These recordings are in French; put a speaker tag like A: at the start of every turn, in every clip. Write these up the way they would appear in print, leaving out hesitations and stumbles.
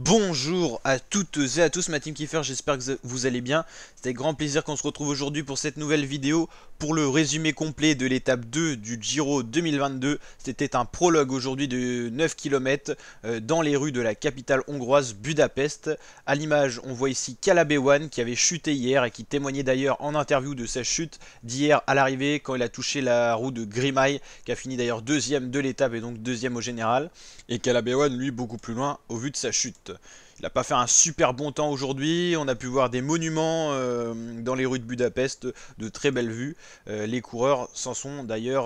A: Bonjour à toutes et à tous, ma team Kiefer, j'espère que vous allez bien. C'est avec grand plaisir qu'on se retrouve aujourd'hui pour cette nouvelle vidéo pour le résumé complet de l'étape 2 du Giro 2022. C'était un prologue aujourd'hui de 9 km dans les rues de la capitale hongroise Budapest. À l'image, on voit ici Calabewan qui avait chuté hier et qui témoignait d'ailleurs en interview de sa chute d'hier à l'arrivée quand il a touché la roue de Grimay, qui a fini d'ailleurs deuxième de l'étape et donc deuxième au général. Et Calabewan, lui, beaucoup plus loin au vu de sa chute. Il n'a pas fait un super bon temps aujourd'hui, on a pu voir des monuments dans les rues de Budapest, de très belles vues. Les coureurs s'en sont d'ailleurs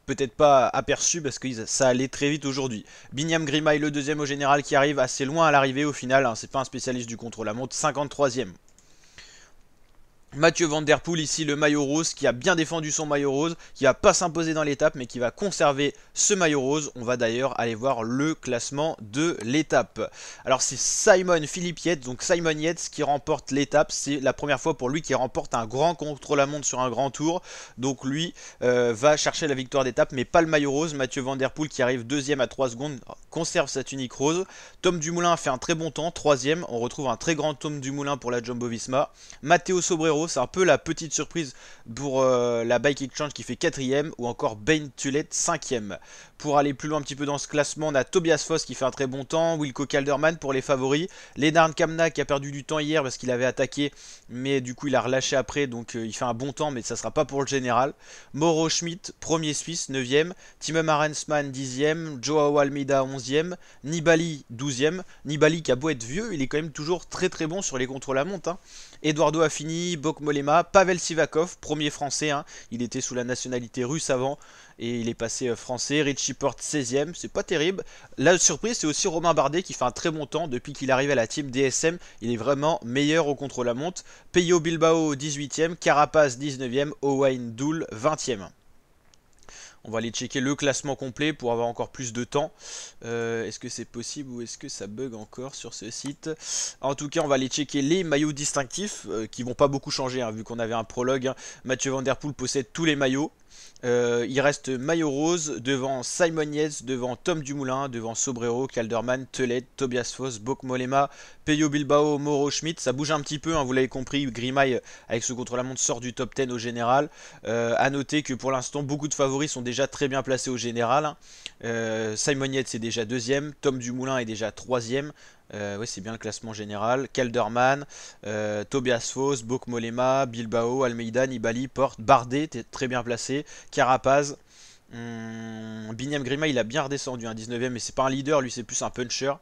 A: peut-être pas aperçus parce que ça allait très vite aujourd'hui. Binyam Grimay, le deuxième au général, qui arrive assez loin à l'arrivée au final, hein, c'est pas un spécialiste du contre-la-montre, 53e. Mathieu Van Der Poel ici, le maillot rose, qui a bien défendu son maillot rose, qui va pas s'imposer dans l'étape mais qui va conserver ce maillot rose. On va d'ailleurs aller voir le classement de l'étape. Alors c'est Simon Philippe Yates, donc Simon Yates qui remporte l'étape. C'est la première fois pour lui qu'il remporte un grand contre-la-montre sur un grand tour. Donc lui va chercher la victoire d'étape mais pas le maillot rose. Mathieu Van Der Poel qui arrive deuxième à 3 secondes conserve sa tunique rose. Tom Dumoulin fait un très bon temps, troisième. On retrouve un très grand Tom Dumoulin pour la Jumbo-Visma. Matteo Sobrero, c'est un peu la petite surprise pour la Bike Exchange qui fait 4ème, ou encore Ben Tullet 5ème. Pour aller plus loin un petit peu dans ce classement, on a Tobias Foss qui fait un très bon temps, Wilco Kelderman pour les favoris, Lennart Kamna qui a perdu du temps hier parce qu'il avait attaqué mais du coup il a relâché après, donc il fait un bon temps mais ça sera pas pour le général. Mauro Schmidt, premier Suisse, 9ème, Timem Arensman 10ème, Joao Almeida 11ème, Nibali 12ème. Nibali qui a beau être vieux, il est quand même toujours très très bon sur les contre-la-montre, hein. Eduardo Affini, Bok Mollema, Pavel Sivakov, premier français, hein. Il était sous la nationalité russe avant et il est passé français. Richie Porte 16ème, c'est pas terrible. La surprise, c'est aussi Romain Bardet qui fait un très bon temps depuis qu'il arrive à la team DSM. Il est vraiment meilleur au contre-la-montre. Peyo Bilbao 18ème, Carapaz 19ème, Owain Doul 20ème. On va aller checker le classement complet pour avoir encore plus de temps. Est-ce que c'est possible ou est-ce que ça bug encore sur ce site? En tout cas, on va aller checker les maillots distinctifs qui vont pas beaucoup changer, hein, vu qu'on avait un prologue, hein. Mathieu Van Der Poel possède tous les maillots. Il reste maillot rose devant Simon Yates, devant Tom Dumoulin, devant Sobrero, Kelderman, Tullet, Tobias Foss, Bok Mollema, Peyo Bilbao, Mauro Schmidt. Ça bouge un petit peu, hein, vous l'avez compris, Grimay avec ce contre-la-montre sort du top 10 au général. A noter que pour l'instant beaucoup de favoris sont déjà très bien placés au général. Simon Yates est déjà deuxième, Tom Dumoulin est déjà troisième. Oui, c'est bien le classement général. Kelderman, Tobias Foss, Bok Mollema, Bilbao, Almeida, Nibali, Porte, Bardet, très bien placé. Carapaz, Binyam Grimay, il a bien redescendu, un 19ème, mais c'est pas un leader, lui c'est plus un puncher.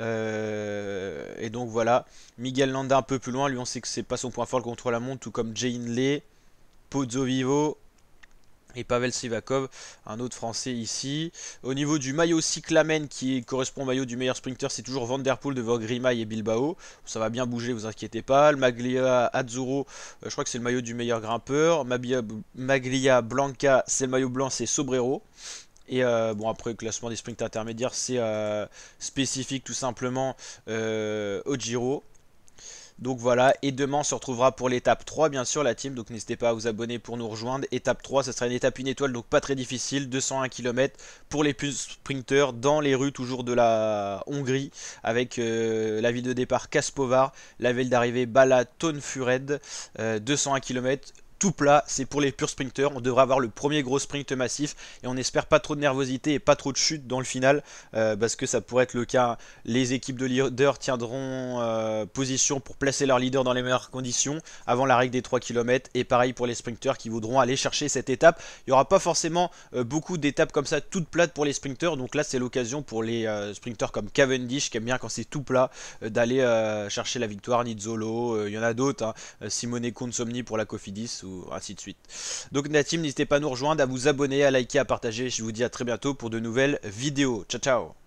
A: Et donc voilà. Miguel Landa un peu plus loin, lui on sait que c'est pas son point fort le contre-la-montre, tout comme Jay Hindley, Pozzo Vivo et Pavel Sivakov, un autre français ici. Au niveau du maillot cyclamen qui correspond au maillot du meilleur sprinter, c'est toujours Van Der Poel devant Grimay et Bilbao. Ça va bien bouger, vous inquiétez pas. Le Maglia Azzurro, je crois que c'est le maillot du meilleur grimpeur. Maglia Blanca, c'est le maillot blanc, c'est Sobrero. Et bon, après le classement des sprints intermédiaires, c'est spécifique tout simplement au Giro. Donc voilà, et demain on se retrouvera pour l'étape 3 bien sûr la team, donc n'hésitez pas à vous abonner pour nous rejoindre. Étape 3, ça sera une étape 1 étoile, donc pas très difficile, 201 km pour les plus sprinteurs dans les rues toujours de la Hongrie, avec la ville de départ Kaspovar, la ville d'arrivée Bala Tonfured, 201 km. Tout plat, c'est pour les purs sprinteurs. On devrait avoir le premier gros sprint massif et on espère pas trop de nervosité et pas trop de chute dans le final parce que ça pourrait être le cas. Les équipes de leaders tiendront position pour placer leur leader dans les meilleures conditions avant la règle des 3 km, et pareil pour les sprinteurs qui voudront aller chercher cette étape. Il n'y aura pas forcément beaucoup d'étapes comme ça toutes plates pour les sprinteurs, donc là c'est l'occasion pour les sprinteurs comme Cavendish qui aiment bien quand c'est tout plat d'aller chercher la victoire. Nizzolo, il y en a d'autres, hein, Simone Consomni pour la Cofidis, ou ainsi de suite. Donc la team, n'hésitez pas à nous rejoindre, à vous abonner, à liker, à partager. Je vous dis à très bientôt pour de nouvelles vidéos. Ciao ciao.